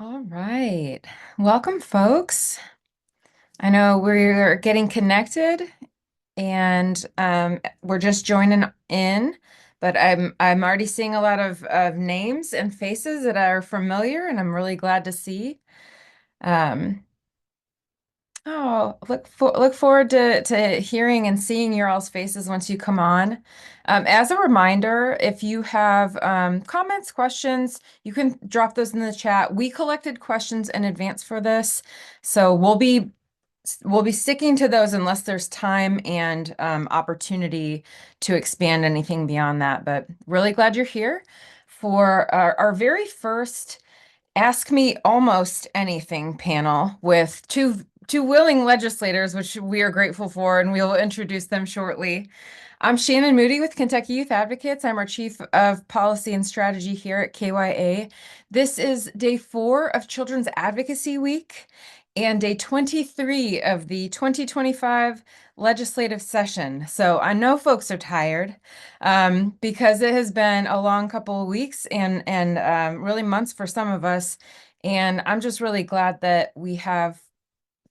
All right. Welcome, folks. I know we're getting connected and we're just joining in, but I'm already seeing a lot of names and faces that are familiar, and I'm really glad to see. Um, oh, look forward to hearing and seeing your all's faces once you come on. As a reminder, if you have comments, questions, you can drop those in the chat. We collected questions in advance for this, so we'll be sticking to those unless there's time and opportunity to expand anything beyond that. But really glad you're here for our very first Ask Me Almost Anything panel with two willing legislators, which we are grateful for, and we'll introduce them shortly. I'm Shannon Moody with Kentucky Youth Advocates. I'm our Chief of Policy and Strategy here at KYA. This is day 4 of Children's Advocacy Week and day 23 of the 2025 legislative session. So I know folks are tired because it has been a long couple of weeks and really months for some of us. And I'm just really glad that we have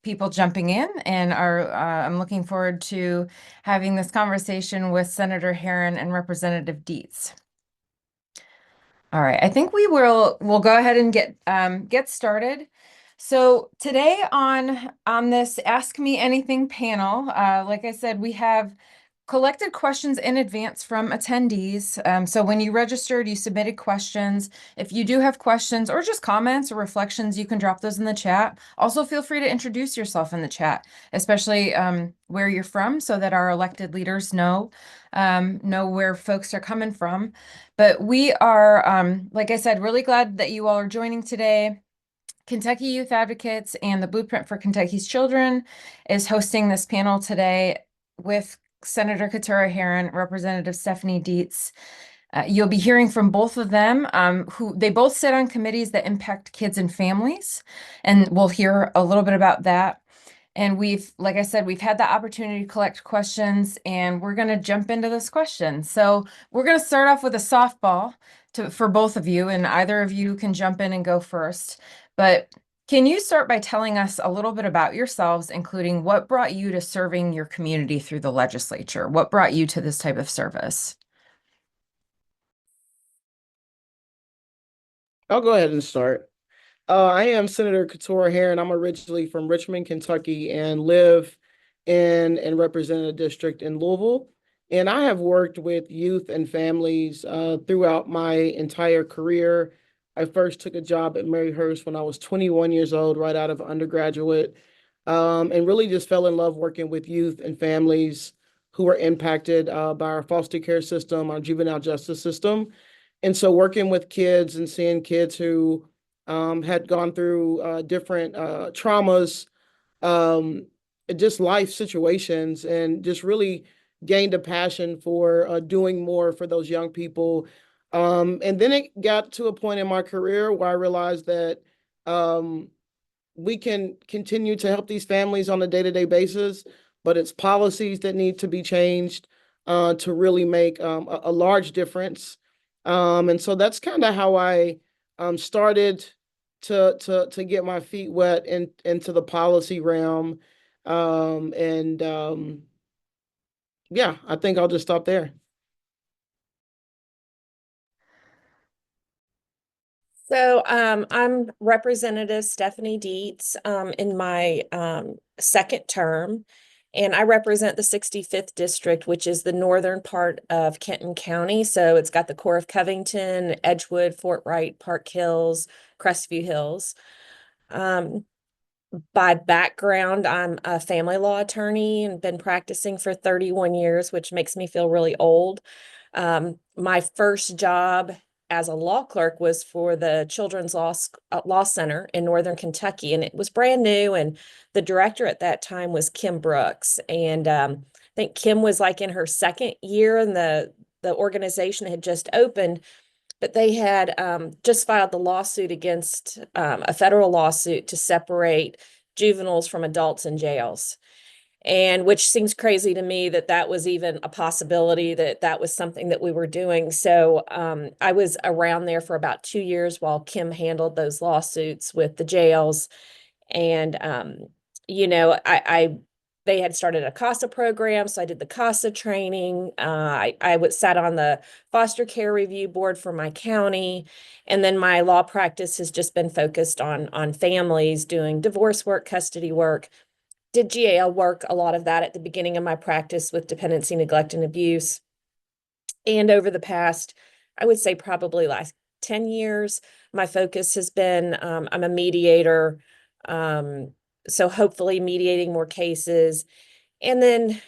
people jumping in and I'm looking forward to having this conversation with Senator Herron and Representative Dietz. All right, I think we'll go ahead and get started. So today on this Ask Me Anything panel, like I said, we have collected questions in advance from attendees. So when you registered, you submitted questions. If you do have questions or just comments or reflections, you can drop those in the chat. Also, feel free to introduce yourself in the chat, especially where you're from, so that our elected leaders know where folks are coming from. But we are, like I said, really glad that you all are joining today. Kentucky Youth Advocates and the Blueprint for Kentucky's Children is hosting this panel today with Senator Keturah Herron, Representative Stephanie Dietz. You'll be hearing from both of them, who they both sit on committees that impact kids and families, and we'll hear a little bit about that. And like I said, we've had the opportunity to collect questions, and we're going to jump into this question. So we're going to start off with a softball for both of you, and either of you can jump in and go first. But can you start by telling us a little bit about yourselves, including what brought you to serving your community through the legislature? What brought you to this type of service? I'll go ahead and start. I am Senator Keturah Herron. I'm originally from Richmond, Kentucky, and live and represent a district in Louisville. And I have worked with youth and families throughout my entire career. I first took a job at Maryhurst when I was 21 years old, right out of undergraduate, and really just fell in love working with youth and families who were impacted by our foster care system, our juvenile justice system. And so working with kids and seeing kids who had gone through different traumas, um, just life situations, and just really gained a passion for doing more for those young people. And then it got to a point in my career where I realized that um, we can continue to help these families on a day-to-day basis, but it's policies that need to be changed to really make a large difference. And so that's kind of how I started to get my feet wet into the policy realm. And Yeah, I think I'll just stop there. So I'm Representative Stephanie Dietz in my second term, and I represent the 65th District, which is the northern part of Kenton County. So it's got the core of Covington, Edgewood, Fort Wright, Park Hills, Crestview Hills. By background, I'm a family law attorney and been practicing for 31 years, which makes me feel really old. My first job as a law clerk was for the Children's Law Center in Northern Kentucky, and it was brand new. And the director at that time was Kim Brooks. And I think Kim was like in her second year, and the organization had just opened, but they had just filed the lawsuit against a federal lawsuit to separate juveniles from adults in jails. and which seems crazy to me that that was even a possibility, that that was something that we were doing. So I was around there for about 2 years while Kim handled those lawsuits with the jails. And I they had started a CASA program, so I did the CASA training. I would sat on the foster care review board for my county, and then my law practice has just been focused on families, doing divorce work, custody work. Did GAL work, a lot of that at the beginning of my practice with dependency, neglect, and abuse. And over the past, I would say probably last 10 years, my focus has been I'm a mediator. Um, so hopefully mediating more cases. And then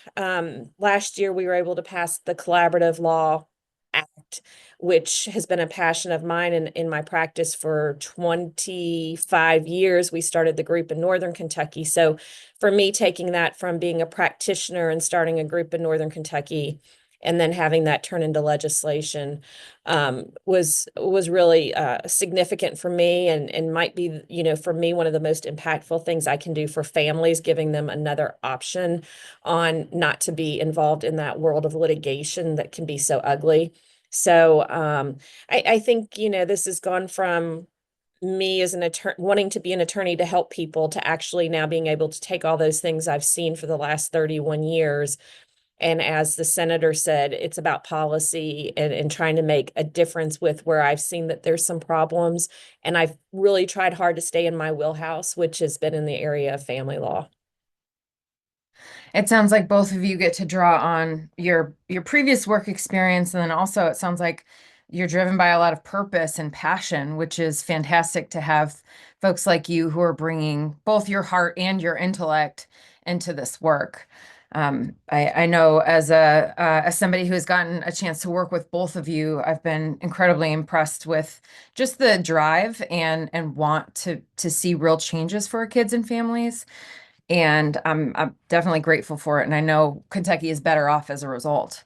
last year we were able to pass the Collaborative Law Act, which has been a passion of mine in my practice for 25 years. We started the group in Northern Kentucky. So for me, taking that from being a practitioner and starting a group in Northern Kentucky and then having that turn into legislation was really significant for me, and might be, for me, one of the most impactful things I can do for families, giving them another option on not to be involved in that world of litigation that can be so ugly. So I think, this has gone from me as an attorney, wanting to be an attorney to help people, to actually now being able to take all those things I've seen for the last 31 years. And as the senator said, it's about policy and trying to make a difference with where I've seen that there's some problems. And I've really tried hard to stay in my wheelhouse, which has been in the area of family law. It sounds like both of you get to draw on your previous work experience, and then also it sounds like you're driven by a lot of purpose and passion, which is fantastic to have folks like you who are bringing both your heart and your intellect into this work. I know as somebody who has gotten a chance to work with both of you, I've been incredibly impressed with just the drive and want to see real changes for our kids and families. And I'm definitely grateful for it. And I know Kentucky is better off as a result.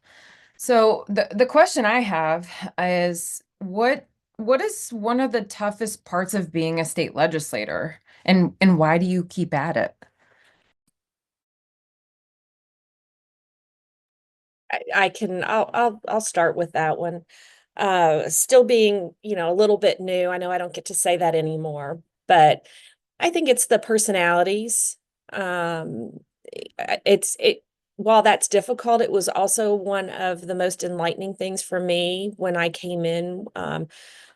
So the question I have is what is one of the toughest parts of being a state legislator, and why do you keep at it? I'll start with that one. Still being, a little bit new. I know I don't get to say that anymore, but I think it's the personalities. Um, it while that's difficult, it was also one of the most enlightening things for me when I came in,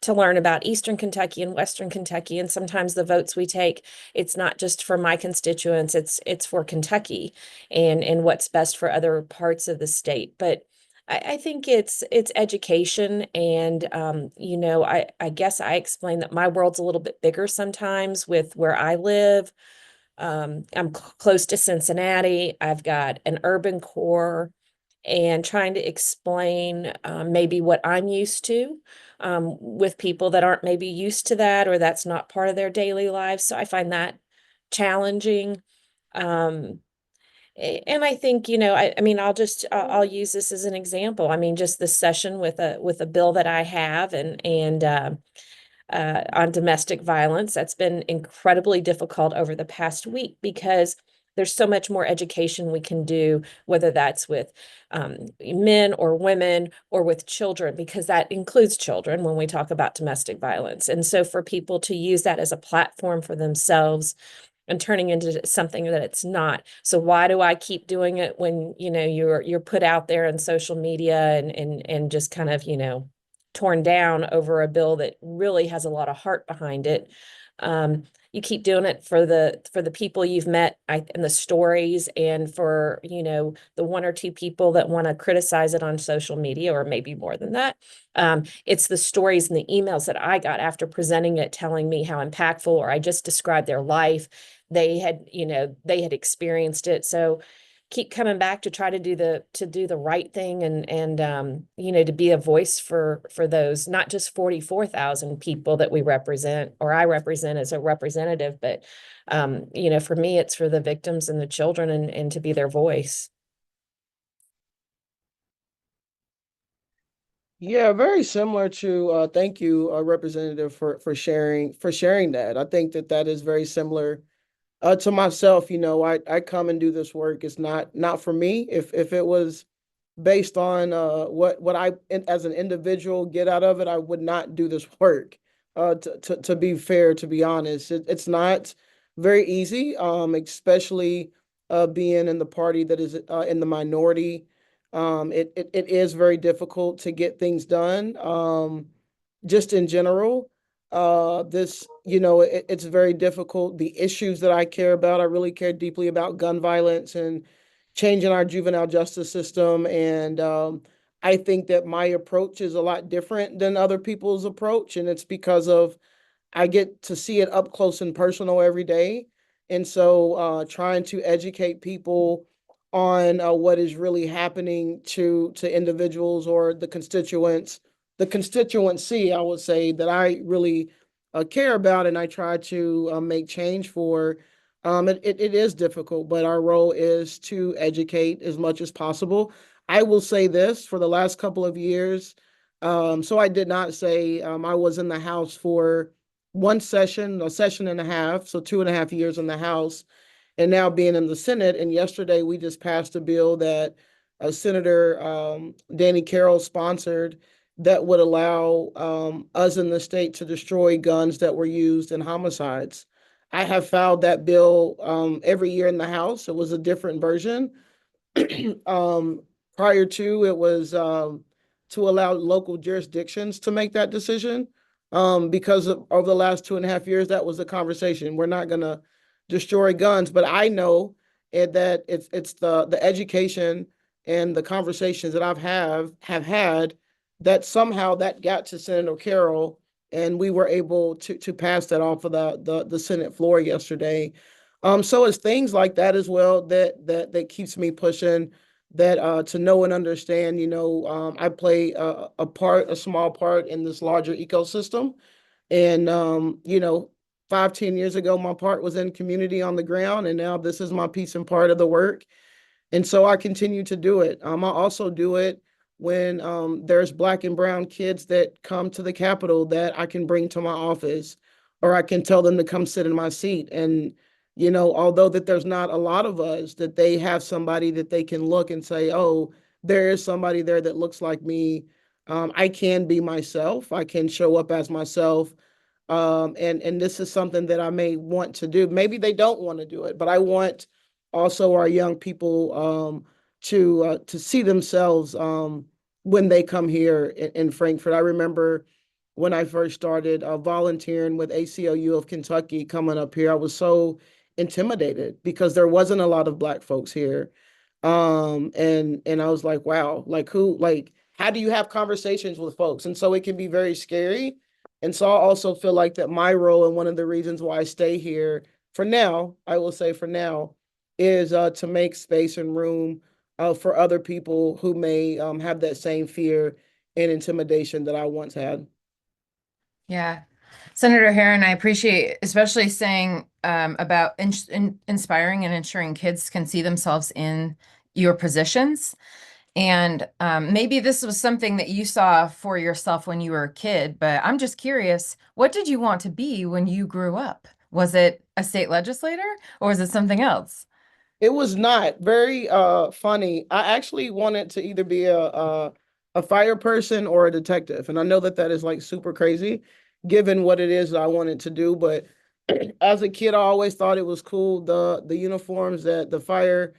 to learn about Eastern Kentucky and Western Kentucky. And sometimes the votes we take, it's not just for my constituents, it's for Kentucky and what's best for other parts of the state. But I think it's education, and I guess I explain that my world's a little bit bigger sometimes with where I live. I'm close to Cincinnati. I've got an urban core, and trying to explain maybe what I'm used to with people that aren't maybe used to that, or that's not part of their daily lives. So I find that challenging. Um, and I think, I mean, I'll use this as an example. I mean, just this session with a bill that I have, and on domestic violence. That's been incredibly difficult over the past week because there's so much more education we can do, whether that's with men or women or with children, because that includes children when we talk about domestic violence. And so for people to use that as a platform for themselves and turning into something that it's not. So why do I keep doing it when, you're put out there in social media and just kind of, torn down over a bill that really has a lot of heart behind it? You keep doing it for the people you've met, and the stories, and for, the one or two people that want to criticize it on social media, or maybe more than that. It's the stories and the emails that I got after presenting it, telling me how impactful, or I just described their life. They had experienced it. So keep coming back to try to do the right thing, and to be a voice for those, not just 44,000 people that we represent, or I represent as a representative, but for me, it's for the victims and the children, and to be their voice. Yeah, very similar to thank you, Representative, for sharing that. I think that is very similar To myself, I come and do this work. It's not for me. If it was based on what I as an individual get out of it, I would not do this work. To be fair, to be honest, it's not very easy, especially being in the party that is in the minority. It is very difficult to get things done. Just in general, it's very difficult. The issues that I care about, I really care deeply about gun violence and changing our juvenile justice system. And I think that my approach is a lot different than other people's approach. And it's because of I get to see it up close and personal every day. And so trying to educate people on what is really happening to individuals or the constituency, I would say, that I really care about and I try to make change for. It is difficult, but our role is to educate as much as possible. I will say this for the last couple of years. So I did not say I was in the House for one session, a session and a half, so 2.5 years in the House, and now being in the Senate. And yesterday we just passed a bill that Senator Danny Carroll sponsored that would allow us in the state to destroy guns that were used in homicides. I have filed that bill every year in the House. It was a different version. um, Prior to it was to allow local jurisdictions to make that decision. Because over the last 2.5 years, that was the conversation. We're not going to destroy guns, but I know that it's the education and the conversations that have had that somehow that got to Senator Carroll, and we were able to pass that off of the Senate floor yesterday. So it's things like that as well that keeps me pushing. That to know and understand, I play a small part in this larger ecosystem, and 5-10 years ago, my part was in community on the ground, and now this is my piece and part of the work. And so I continue to do it. I also do it when there's Black and brown kids that come to the Capitol that I can bring to my office, or I can tell them to come sit in my seat. And, although that there's not a lot of us, that they have somebody that they can look and say, oh, there is somebody there that looks like me. I can be myself. I can show up as myself. And this is something that I may want to do. Maybe they don't want to do it, but I want also our young people to see themselves when they come here in Frankfurt. I remember when I first started volunteering with ACLU of Kentucky coming up here, I was so intimidated because there wasn't a lot of Black folks here. And I was like, wow, how do you have conversations with folks? And so it can be very scary. And so I also feel like that my role, and one of the reasons why I stay here for now, I will say for now, is to make space and room for other people who may have that same fear and intimidation that I once had. Yeah. Senator Herron, I appreciate especially saying about inspiring and ensuring kids can see themselves in your positions. And maybe this was something that you saw for yourself when you were a kid, but I'm just curious, what did you want to be when you grew up? Was it a state legislator or was it something else? It was not very funny. I actually wanted to either be a fire person or a detective, and I know that that is like super crazy, given what it is that I wanted to do. But as a kid, I always thought it was cool the uniforms that the fire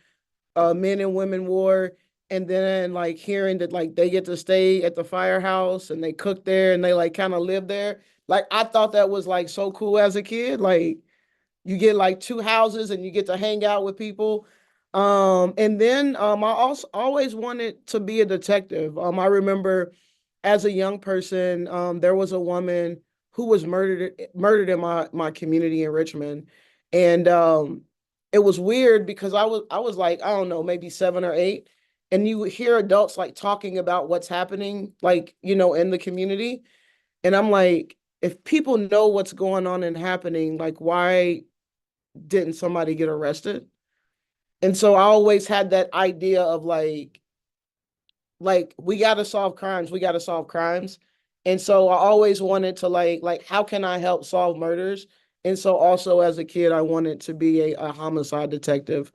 men and women wore, and then like hearing that like they get to stay at the firehouse and they cook there and they like kind of live there. Like I thought that was like so cool as a kid. Like you get like two houses and you get to hang out with people. And then I also always wanted to be a detective. I remember as a young person, there was a woman who was murdered in my community in Richmond. And it was weird because I was like, I don't know, maybe 7 or 8. And you would hear adults like talking about what's happening, like, in the community. And I'm like, if people know what's going on and happening, like why didn't somebody get arrested? And so I always had that idea of like we got to solve crimes, we got to solve crimes. And so I always wanted to like how can I help solve murders? And so also as a kid, I wanted to be a homicide detective,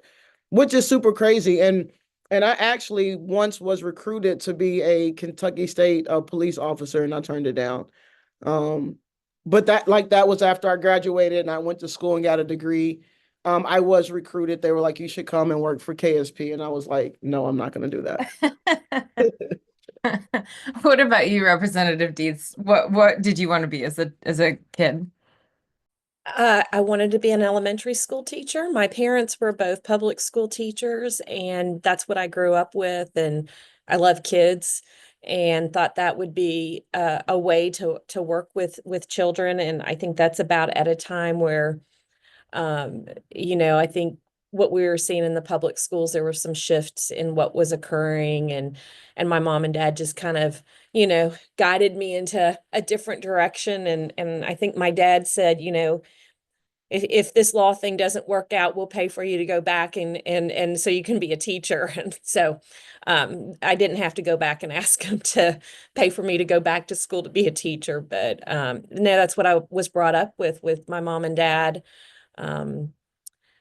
which is super crazy. And I actually once was recruited to be a Kentucky State police officer, and I turned it down. Um, but that was after I graduated and I went to school and got a degree. I was recruited. They were like, you should come and work for KSP. And I was like, no, I'm not going to do that. What about you, Representative Dietz? What did you want to be as a kid? I wanted to be an elementary school teacher. My parents were both public school teachers, and that's what I grew up with. And I love kids, and thought that would be a way to work with children. And I think that's about at a time where, I think what we were seeing in the public schools, there were some shifts in what was occurring, and my mom and dad just kind of, guided me into a different direction. And I think my dad said, if this law thing doesn't work out, we'll pay for you to go back and so you can be a teacher. And so I didn't have to go back and ask him to pay for me to go back to school to be a teacher. But no, that's what I was brought up with my mom and dad. Um,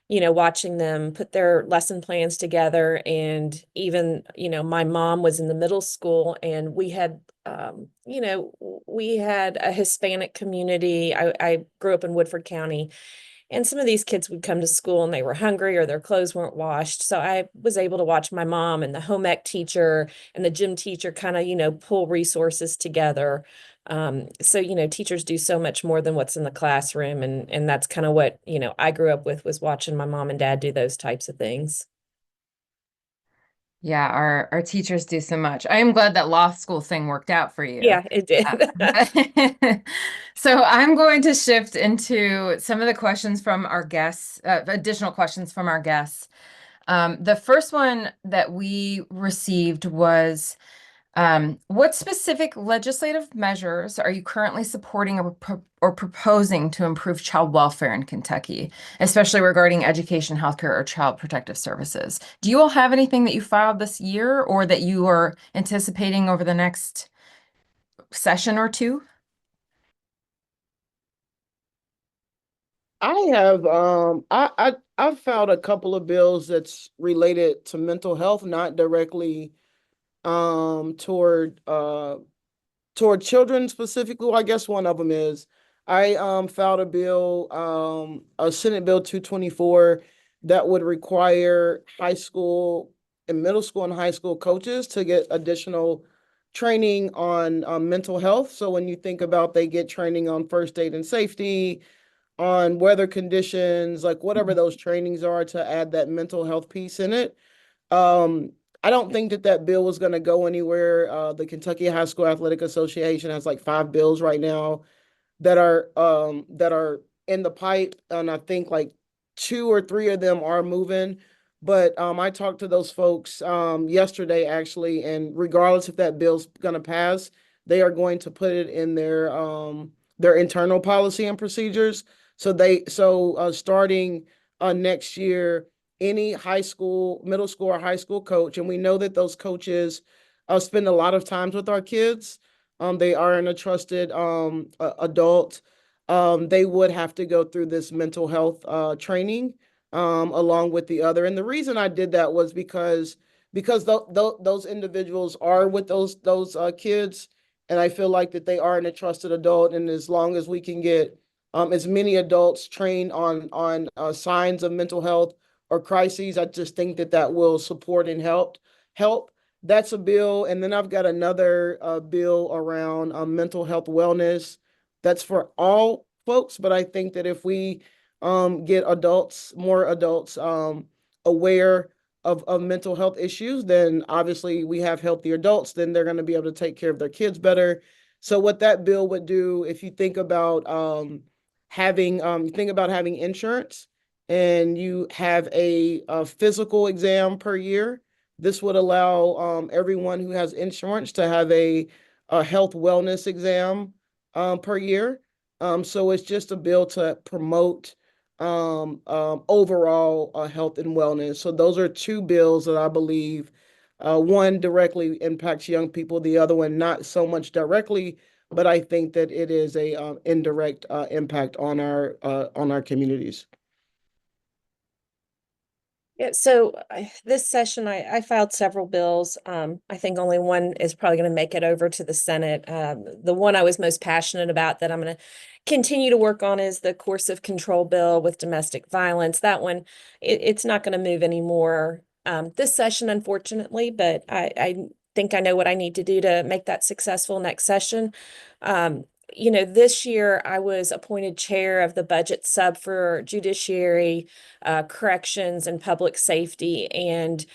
watching them put their lesson plans together. And even, my mom was in the middle school, and we had a Hispanic community. I grew up in Woodford County, and some of these kids would come to school and they were hungry or their clothes weren't washed. So I was able to watch my mom and the home ec teacher and the gym teacher kind of, pull resources together. So, teachers do so much more than what's in the classroom. And that's kind of what, I grew up with, was watching my mom and dad do those types of things. Yeah, our teachers do so much. I am glad that law school thing worked out for you. Yeah, it did. So I'm going to shift into some of the questions from our guests, additional questions from our guests. The first one that we received was, what specific legislative measures are you currently supporting or proposing to improve child welfare in Kentucky, especially regarding education, healthcare, or child protective services? Do you all have anything that you filed this year or that you are anticipating over the next session or two? I have I've filed a couple of bills that's related to mental health, not directly toward toward children specifically. Well, I guess one of them is I filed a bill, a Senate Bill 224, that would require high school and middle school and high school coaches to get additional training on mental health. So when you think about, they get training on first aid and safety, on weather conditions, like whatever those trainings are, to add that mental health piece in it. Um, I don't think that bill was going to go anywhere. The Kentucky High School Athletic Association has like 5 bills right now that are in the pipe, and I think like 2 or 3 of them are moving. But I talked to those folks yesterday actually, and regardless if that bill's going to pass, they are going to put it in their internal policy and procedures. So starting next year, any high school, middle school, or high school coach, and we know that those coaches spend a lot of times with our kids. They are in a trusted adult. They would have to go through this mental health training along with the other. And the reason I did that was because those individuals are with those kids, and I feel like that they are in a trusted adult. And as long as we can get as many adults trained on signs of mental health or crises, I just think that will support and help. That's a bill. And then I've got another bill around mental health wellness. That's for all folks, but I think that if we get more adults aware of mental health issues, then obviously we have healthier adults, then they're going to be able to take care of their kids better. So what that bill would do, if you think about having insurance, and you have a physical exam per year, this would allow everyone who has insurance to have a health wellness exam per year. So it's just a bill to promote overall health and wellness. So those are 2 bills that I believe one directly impacts young people, the other one not so much directly, but I think that it is a indirect impact on our communities. Yeah, so this session, I filed several bills. I think only one is probably going to make it over to the Senate. The one I was most passionate about that I'm going to continue to work on is the coercive control bill with domestic violence. That one, it's not going to move anymore this session, unfortunately, but I think I know what I need to do to make that successful next session. Um, this year I was appointed chair of the budget sub for judiciary, corrections, and public safety. And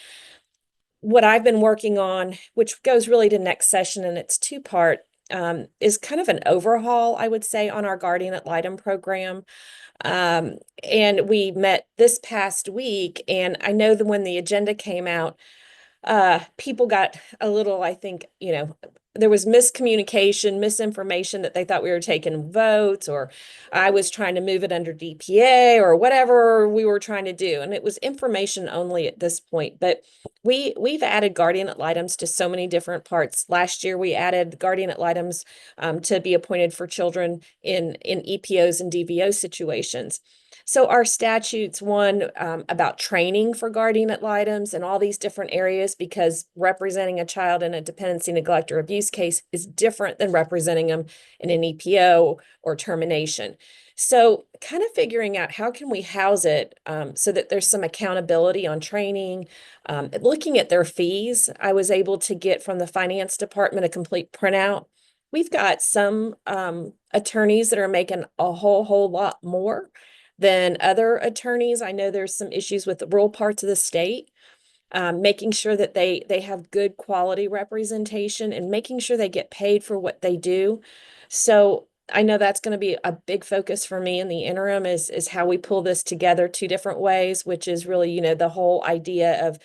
what I've been working on, which goes really to next session, and it's two-part, is kind of an overhaul, I would say, on our guardian ad litem program. And we met this past week, and I know that when the agenda came out, people got a little, I think, there was miscommunication, misinformation that they thought we were taking votes, or I was trying to move it under DPA or whatever we were trying to do. And it was information only at this point. But we've added guardian ad litems to so many different parts. Last year we added guardian ad litems to be appointed for children in EPOs and DVO situations. So our statutes, one about training for guardian ad litems and all these different areas, because representing a child in a dependency, neglect, or abuse case is different than representing them in an EPO or termination. So kind of figuring out how can we house it so that there's some accountability on training. Looking at their fees, I was able to get from the finance department a complete printout. We've got some attorneys that are making a whole lot more than other attorneys. I know there's some issues with the rural parts of the state, making sure that they have good quality representation and making sure they get paid for what they do. So I know that's going to be a big focus for me in the interim is how we pull this together two different ways, which is really, the whole idea of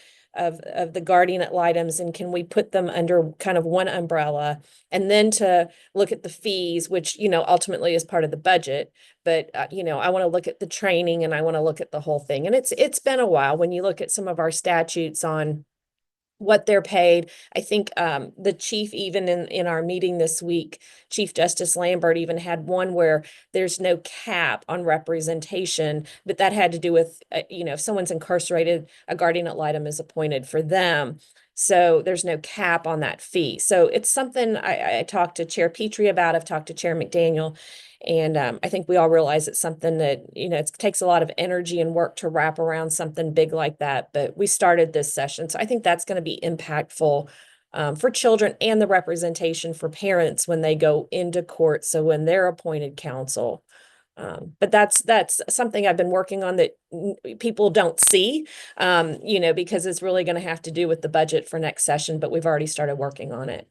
the guardian ad litems, and can we put them under kind of one umbrella, and then to look at the fees, which ultimately is part of the budget. But I want to look at the training, and I want to look at the whole thing. And it's been a while when you look at some of our statutes on what they're paid. I think the chief, even in our meeting this week, Chief Justice Lambert even had one where there's no cap on representation, but that had to do with, if someone's incarcerated, a guardian ad litem is appointed for them. So there's no cap on that fee. So it's something I talked to Chair Petrie about. I've talked to Chair McDaniel. And I think we all realize it's something that, it takes a lot of energy and work to wrap around something big like that. But we started this session. So I think that's going to be impactful for children and the representation for parents when they go into court. So when they're appointed counsel. But that's something I've been working on that people don't see, because it's really going to have to do with the budget for next session. But we've already started working on it.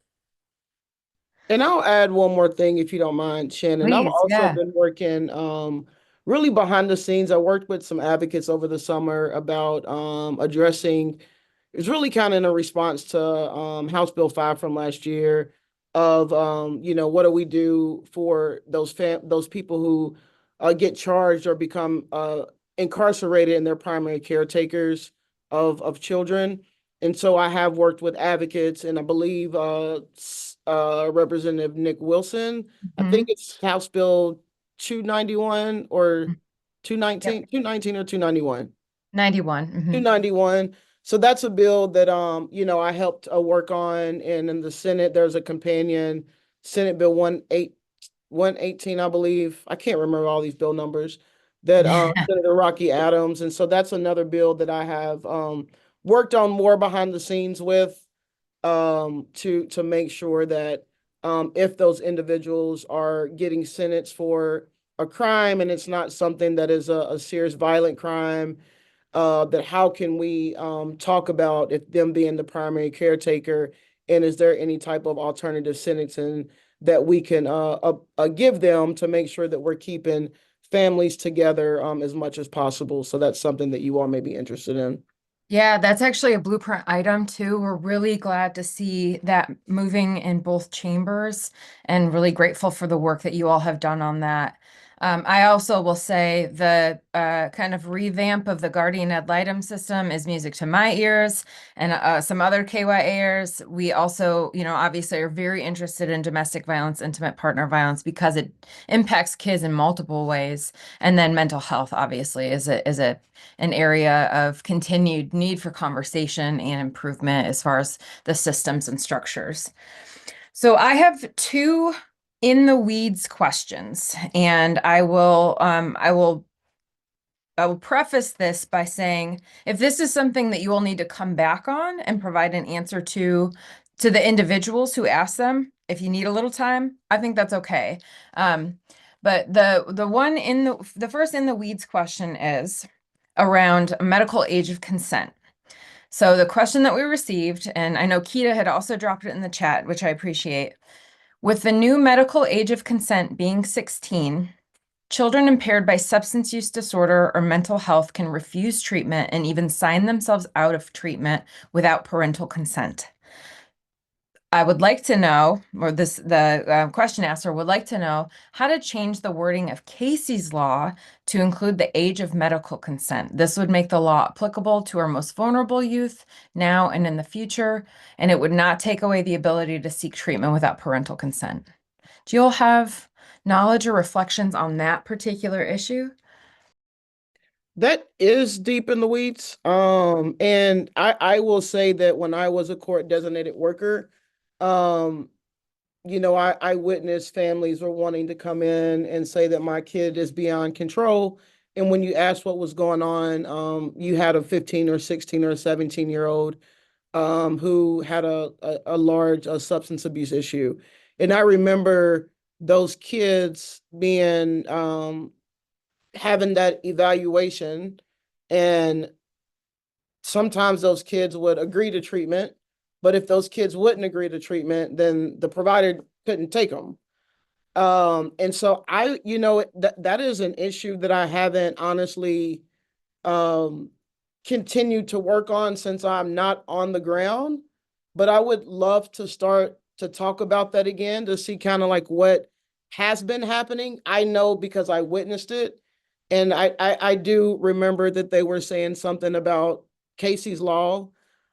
And I'll add one more thing if you don't mind, Shannon. I've Please, also yeah. been working really behind the scenes. I worked with some advocates over the summer about addressing, it's really kind of in a response to House Bill 5 from last year of what do we do for those people who get charged or become incarcerated and they're primary caretakers of children. And so I have worked with advocates, and I believe Representative Nick Wilson. I think Mhm. it's House Bill 291 or Yep. 219 or 291. 91. 291. So that's a bill that I helped work on, and in the Senate there's a companion Senate Bill 118, I believe. I can't remember all these bill numbers that Yeah. Senator Rocky Adams, and so that's another bill that I have worked on more behind the scenes with to make sure that if those individuals are getting sentenced for a crime and it's not something that is a serious violent crime, that how can we talk about if them being the primary caretaker, and is there any type of alternative sentencing that we can give them to make sure that we're keeping families together as much as possible. So that's something that you all may be interested in. Yeah, that's actually a blueprint item too. We're really glad to see that moving in both chambers and really grateful for the work that you all have done on that. I also will say the kind of revamp of the guardian ad litem system is music to my ears, and some other KYAers. We also, obviously are very interested in domestic violence, intimate partner violence, because it impacts kids in multiple ways. And then mental health, obviously, is an area of continued need for conversation and improvement as far as the systems and structures. So I have two in the weeds questions, and I will preface this by saying, if this is something that you will need to come back on and provide an answer to the individuals who ask them, if you need a little time, I think that's okay. But the one in the first in the weeds question is around medical age of consent. So the question that we received, and I know Keita had also dropped it in the chat, which I appreciate. With the new medical age of consent being 16, children impaired by substance use disorder or mental health can refuse treatment and even sign themselves out of treatment without parental consent. I would like to know, or the question asker would like to know, how to change the wording of Casey's law to include the age of medical consent. This would make the law applicable to our most vulnerable youth now and in the future, and it would not take away the ability to seek treatment without parental consent. Do you all have knowledge or reflections on that particular issue? That is deep in the weeds. And I will say that when I was a court designated worker, um, I witnessed families were wanting to come in and say that my kid is beyond control. And when you asked what was going on, you had a 15 or 16 or 17-year-old who had a large substance abuse issue. And I remember those kids being having that evaluation, and sometimes those kids would agree to treatment, but if those kids wouldn't agree to treatment, then the provider couldn't take them. And so that is an issue that I haven't honestly um, continued to work on since I'm not on the ground. But I would love to start to talk about that again to see kind of like what has been happening. I know because I witnessed it. And I do remember that they were saying something about Casey's Law.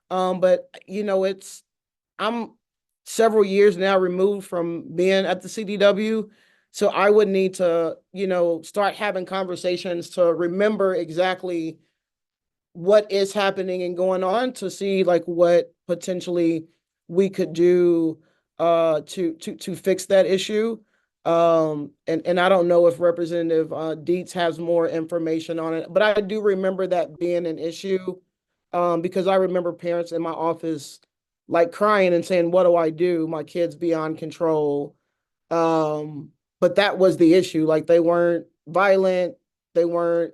But I'm several years now removed from being at the CDW. So I would need to, start having conversations to remember exactly what is happening and going on to see like what potentially we could do to fix that issue. And I don't know if Representative Dietz has more information on it, but I do remember that being an issue because I remember parents in my office like crying and saying, "What do I do? My kid's beyond control." But that was the issue. Like they weren't violent, they weren't,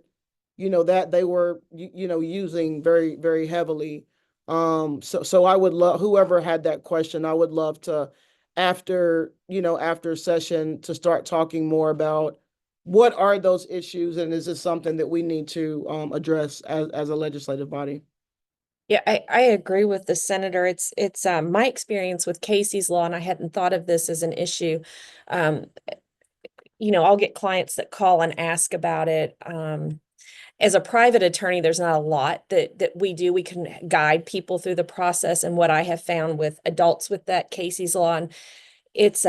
that they were, using very, very heavily. So I would love whoever had that question, I would love to, after session, to start talking more about what are those issues and is this something that we need to address as a legislative body? Yeah, I agree with the senator. It's my experience with Casey's Law, and I hadn't thought of this as an issue. Um, I'll get clients that call and ask about it. As a private attorney, there's not a lot that we do. We can guide people through the process. And what I have found with adults with that Casey's Law, and it's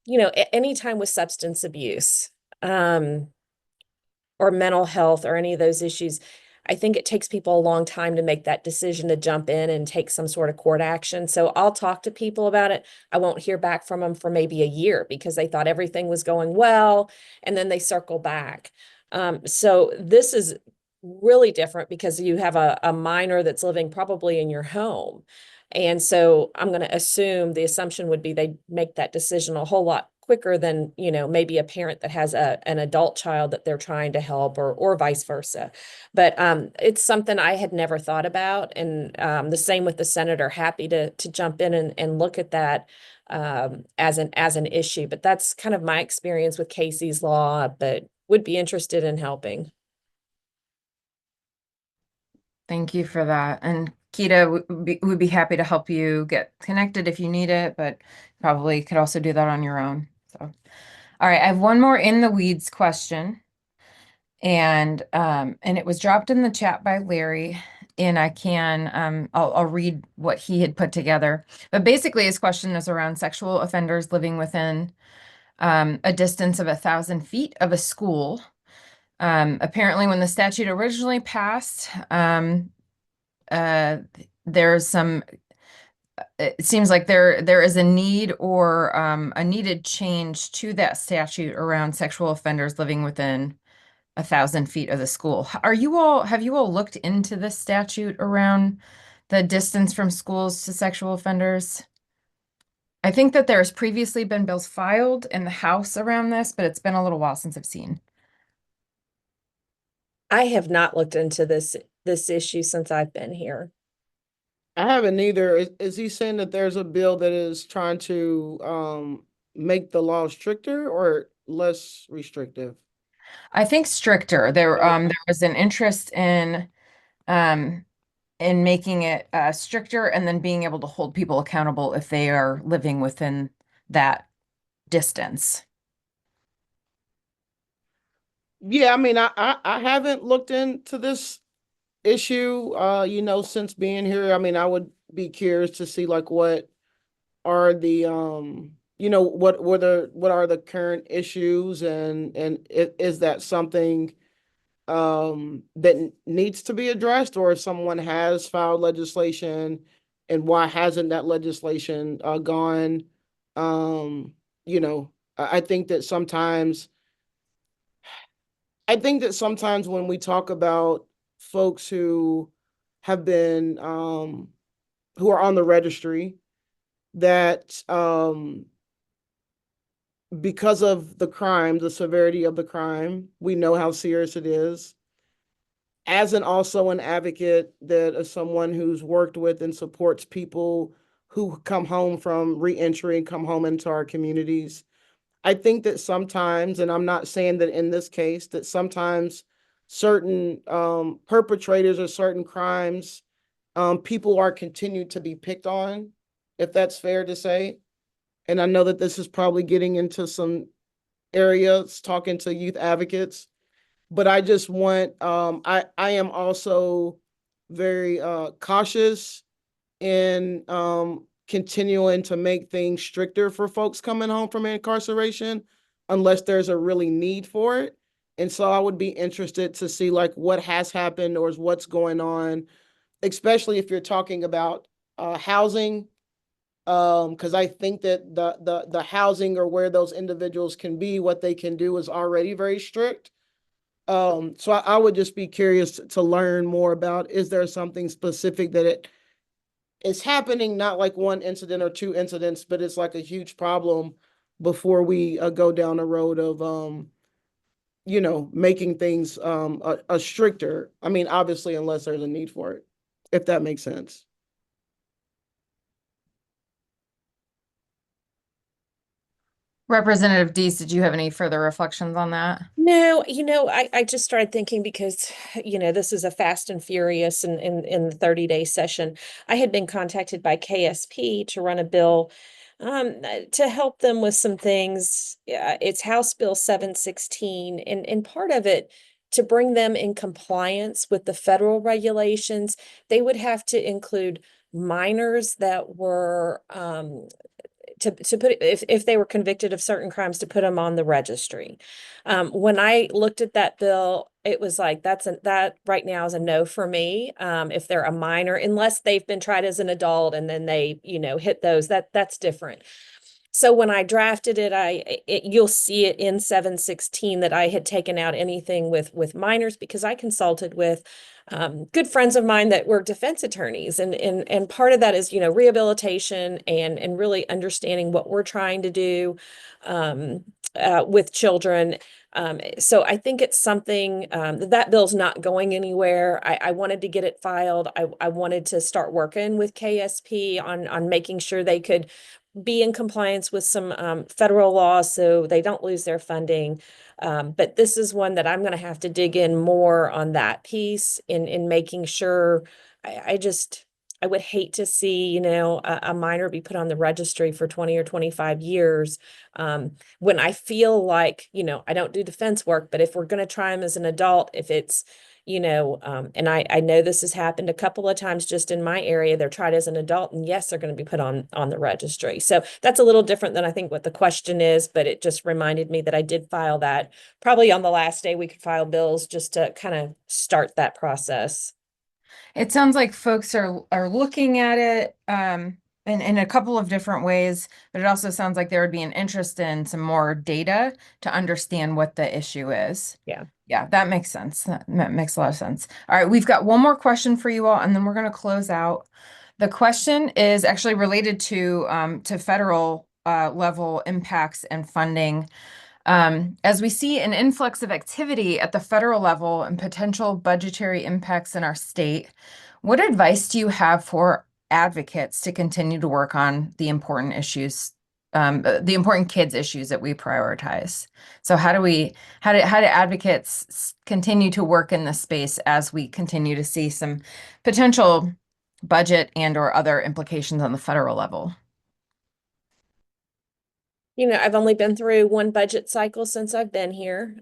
anytime with substance abuse, or mental health or any of those issues, I think it takes people a long time to make that decision to jump in and take some sort of court action. So I'll talk to people about it. I won't hear back from them for maybe a year because they thought everything was going well, and then they circle back. So this is really different because you have a minor that's living probably in your home. And so I'm going to assume the assumption would be they make that decision a whole lot quicker than, maybe a parent that has an adult child that they're trying to help, or vice versa. But it's something I had never thought about. And the same with the senator, happy to jump in and look at that as an issue. But that's kind of my experience with Casey's Law, but would be interested in helping. Thank you for that. And Keita would be happy to help you get connected if you need it, but probably could also do that on your own. So, All right, I have one more in the weeds question. And it was dropped in the chat by Larry, and I'll read what he had put together. But basically his question is around sexual offenders living within a distance of 1,000 feet of a school. Apparently when the statute originally passed, uh, there's some it seems like there is a need or a needed change to that statute around sexual offenders living within 1,000 feet of the school. Have you all looked into this statute around the distance from schools to sexual offenders? I think that there's previously been bills filed in the House around this, but it's been a little while since I've seen. I have not looked into this issue since I've been here. I haven't either. Is he saying that there's a bill that is trying to make the law stricter or less restrictive? I think stricter. There was an interest um in making it stricter and then being able to hold people accountable if they are living within that distance. Yeah, I mean, I haven't looked into this issue, since being here. I mean, I would be curious to see like what are the what are the current issues, and is that something that needs to be addressed, or if someone has filed legislation, and why hasn't that legislation gone? Um, I think that sometimes when we talk about folks who have been who are on the registry, that because of the crime, the severity of the crime, we know how serious it is. As an advocate, that as someone who's worked with and supports people who come home from reentry and come home into our communities, I think that sometimes, and I'm not saying that in this case, that sometimes certain perpetrators of certain crimes, people are continued to be picked on, if that's fair to say. And I know that this is probably getting into some areas talking to youth advocates, but I just want I am also very cautious in continuing to make things stricter for folks coming home from incarceration unless there's a really need for it. And so I would be interested to see like what has happened or what's going on, especially if you're talking about housing, because I think that the housing or where those individuals can be, what they can do is already very strict. So I would just be curious to learn more about, is there something specific that it is happening, not like one incident or two incidents, but it's like a huge problem before we go down the road of making things a stricter. I mean, obviously, unless there's a need for it, if that makes sense. Representative Dees, did you have any further reflections on that? No, I just started thinking because, this is a fast and furious in the 30-day session. I had been contacted by KSP to run a bill to help them with some things. It's House Bill 716, and part of it to bring them in compliance with the federal regulations, they would have to include minors that were to put if they were convicted of certain crimes, to put them on the registry. When I looked at that bill, it was like that right now is a no for me. If they're a minor, unless they've been tried as an adult and then they hit those, that's different. So when I drafted it, you'll see it in 716 that I had taken out anything with minors, because I consulted with good friends of mine that were defense attorneys, and part of that is rehabilitation and really understanding what we're trying to do with children. So I think it's something that bill's not going anywhere. I wanted to get it filed. I wanted to start working with KSP on making sure they could be in compliance with some federal laws so they don't lose their funding. But this is one that I'm going to have to dig in more on that piece in making sure. I would hate to see, you know, a minor be put on the registry for 20 or 25 years. When I feel like, you know, I don't do defense work, but if we're going to try them as an adult, if it's, you know, and I know this has happened a couple of times just in my area, they're tried as an adult, and yes, they're going to be put on the registry. So that's a little different than I think what the question is, but it just reminded me that I did file that probably on the last day we could file bills, just to kind of start that process. It sounds like folks are looking at it in a couple of different ways, but it also sounds like there would be an interest in some more data to understand what the issue is. Yeah. Yeah, that makes sense. That makes a lot of sense. All right, we've got one more question for you all, and then we're going to close out. The question is actually related to federal level impacts and funding. As we see an influx of activity at the federal level and potential budgetary impacts in our state, what advice do you have for advocates to continue to work on the important issues, the important kids issues that we prioritize? So how do advocates continue to work in this space as we continue to see some potential budget and or other implications on the federal level? You know, I've only been through one budget cycle since I've been here.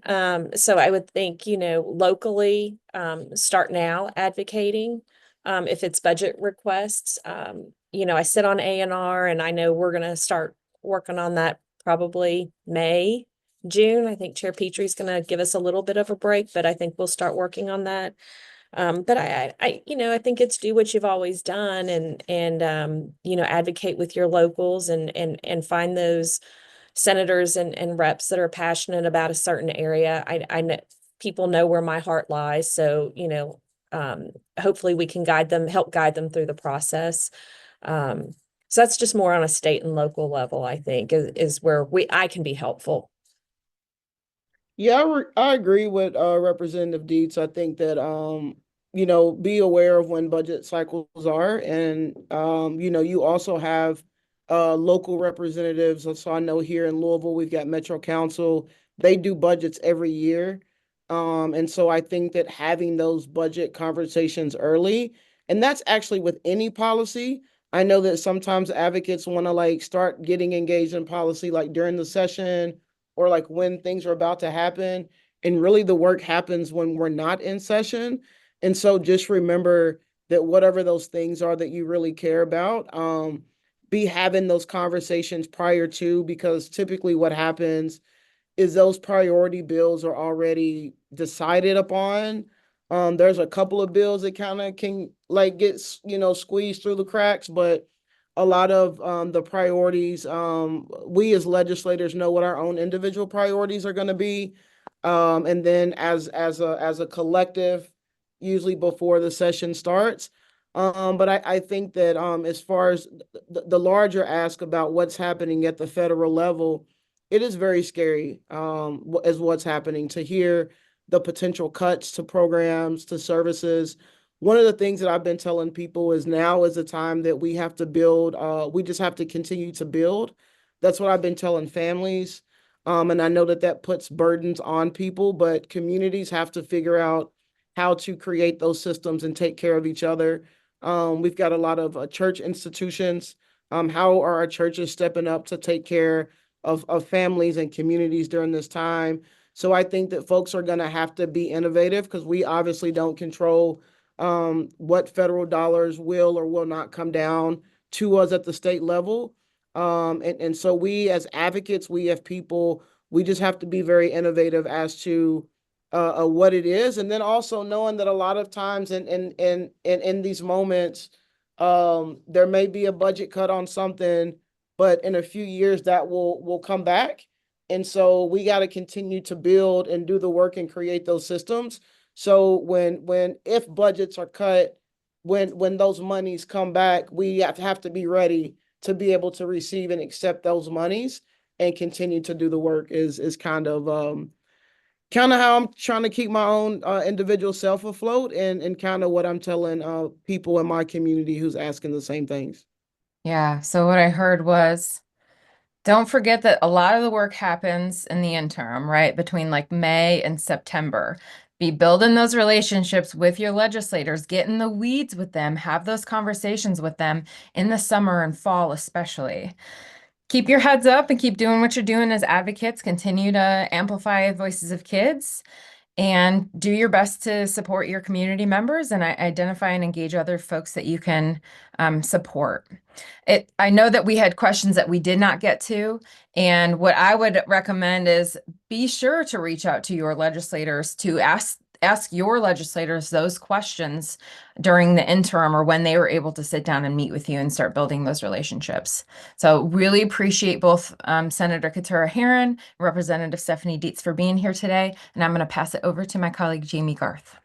So I would think, you know, locally, start now advocating, if it's budget requests. You know, I sit on A&R, and I know we're gonna start working on that probably May, June. I think Chair Petrie's gonna give us a little bit of a break, but I think we'll start working on that. But you know, I think it's do what you've always done, and you know, advocate with your locals, and find those senators and reps that are passionate about a certain area. I know people know where my heart lies. So, you know, hopefully we can help guide them through the process. So that's just more on a state and local level, I think, is where I can be helpful. Yeah, I agree with Representative Dietz. I think that you know, be aware of when budget cycles are, and you know, you also have local representatives. So I know here in Louisville we've got Metro Council. They do budgets every year. And so I think that having those budget conversations early, and that's actually with any policy. I know that sometimes advocates want to like start getting engaged in policy like during the session or like when things are about to happen. And really the work happens when we're not in session. And so just remember that whatever those things are that you really care about, be having those conversations prior to, because typically what happens is those priority bills are already decided upon. There's a couple of bills that kind of can like get, you know, squeezed through the cracks, but a lot of the priorities, we as legislators know what our own individual priorities are going to be. And then as a collective, usually before the session starts. But I think that as far as the larger ask about what's happening at the federal level, it is very scary as what's happening, to hear the potential cuts to programs, to services. One of the things that I've been telling people is now is the time that we have to build, we just have to continue to build. That's what I've been telling families. And I know that that puts burdens on people, but communities have to figure out how to create those systems and take care of each other. We've got a lot of church institutions. How are our churches stepping up to take care of families and communities during this time? So I think that folks are going to have to be innovative, because we obviously don't control what federal dollars will or will not come down to us at the state level. And so we as advocates, we have people, we just have to be very innovative as to what it is. And then also knowing that a lot of times in these moments, there may be a budget cut on something, but in a few years that will come back. And so we got to continue to build and do the work and create those systems. So if budgets are cut, when those monies come back, we have to be ready to be able to receive and accept those monies and continue to do the work is kind of how I'm trying to keep my own individual self afloat, and kind of what I'm telling people in my community who's asking the same things. Yeah, so what I heard was don't forget that a lot of the work happens in the interim, right? Between like May and September. Be building those relationships with your legislators, get in the weeds with them, have those conversations with them in the summer and fall, especially. Keep your heads up and keep doing what you're doing as advocates. Continue to amplify voices of kids and do your best to support your community members and identify and engage other folks that you can support. I know that we had questions that we did not get to, and what I would recommend is be sure to reach out to your legislators to ask your legislators those questions during the interim or when they were able to sit down and meet with you and start building those relationships. So really appreciate both Senator Keturah Herron and Representative Stephanie Dietz for being here today. And I'm going to pass it over to my colleague, Jamie Garth.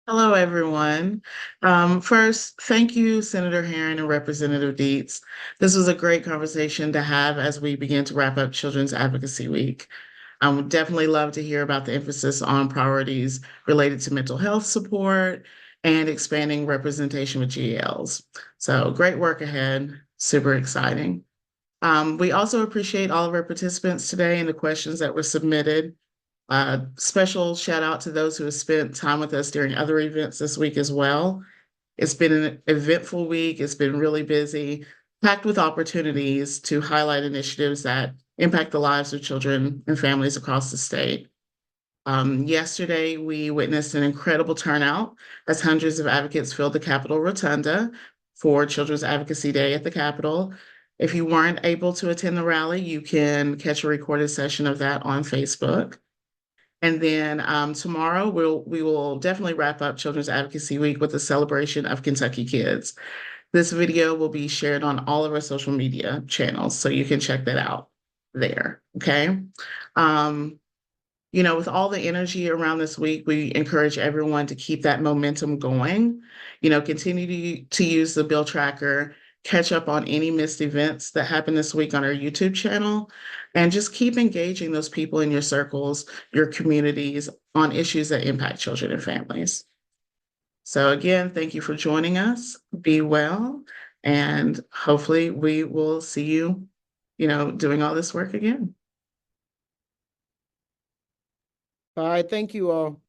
Hello, everyone. First, thank you, Senator Herron and Representative Dietz. This was a great conversation to have as we begin to wrap up Children's Advocacy Week. I would definitely love to hear about the emphasis on priorities related to mental health support and expanding representation with GLs. So great work ahead, super exciting. We also appreciate all of our participants today and the questions that were submitted. Special shout out to those who have spent time with us during other events this week as well. It's been an eventful week. It's been really busy, packed with opportunities to highlight initiatives that impact the lives of children and families across the state. Yesterday, we witnessed an incredible turnout as hundreds of advocates filled the Capitol Rotunda for Children's Advocacy Day at the Capitol. If you weren't able to attend the rally, you can catch a recorded session of that on Facebook. And then tomorrow we will definitely wrap up Children's Advocacy Week with a celebration of Kentucky kids. This video will be shared on all of our social media channels, so you can check that out there. Okay. With all the energy around this week, we encourage everyone to keep that momentum going. Continue to use the Bill Tracker, catch up on any missed events that happened this week on our YouTube channel, and just keep engaging those people in your circles, your communities on issues that impact children and families. So again, thank you for joining us. Be well, and hopefully we will see you, doing all this work again. All right, thank you all.